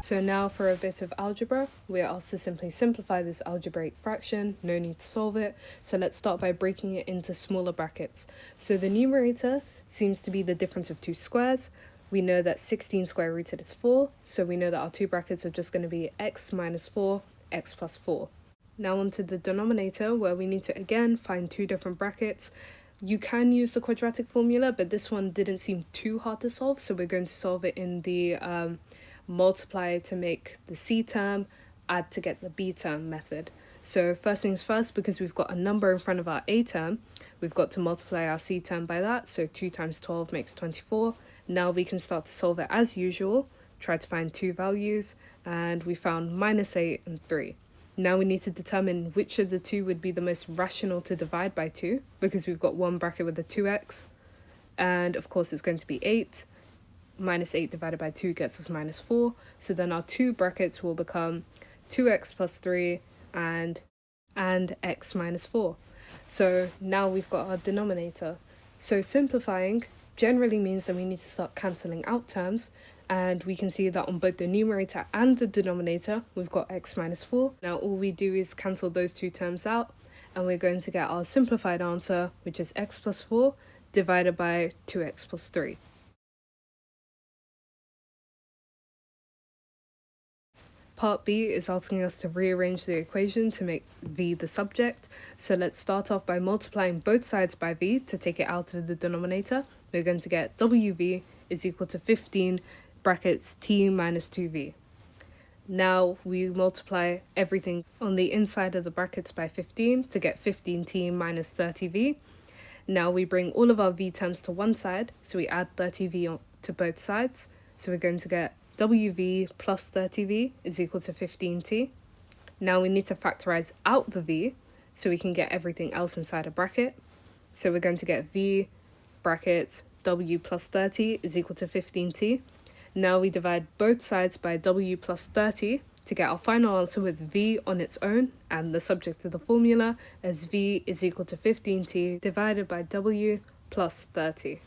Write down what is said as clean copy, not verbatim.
So now for a bit of algebra, we are asked to simply simplify this algebraic fraction, no need to solve it. So let's start by breaking it into smaller brackets. So the numerator seems to be the difference of two squares. We know that 16 square rooted is 4, so we know that our two brackets are just going to be x minus 4, x plus 4. Now onto the denominator, where we need to again find two different brackets. You can use the quadratic formula, but this one didn't seem too hard to solve, so we're going to solve it in the multiply to make the c term, add to get the b term method. So first things first, because we've got a number in front of our a term, we've got to multiply our c term by that, so 2 times 12 makes 24. Now we can start to solve it as usual, try to find two values, and we found -8 and 3. Now we need to determine which of the two would be the most rational to divide by 2, because we've got one bracket with a 2x, and of course it's going to be 8. -8 divided by 2 gets us -4, so then our two brackets will become 2x plus 3 and x minus 4. So now we've got our denominator. So simplifying generally means that we need to start cancelling out terms, and we can see that on both the numerator and the denominator we've got x minus 4. Now all we do is cancel those two terms out, and we're going to get our simplified answer, which is x plus 4 divided by 2x plus 3. Part B is asking us to rearrange the equation to make v the subject. So let's start off by multiplying both sides by v to take it out of the denominator. We're going to get wv is equal to 15 brackets t minus 2v. Now we multiply everything on the inside of the brackets by 15 to get 15t minus 30v. Now we bring all of our v terms to one side, so we add 30v to both sides. So we're going to get wv plus 30v is equal to 15t. Now we need to factorize out the v so we can get everything else inside a bracket. So we're going to get v brackets w plus 30 is equal to 15t. Now we divide both sides by w plus 30 to get our final answer with v on its own and the subject of the formula as v is equal to 15t divided by w plus 30.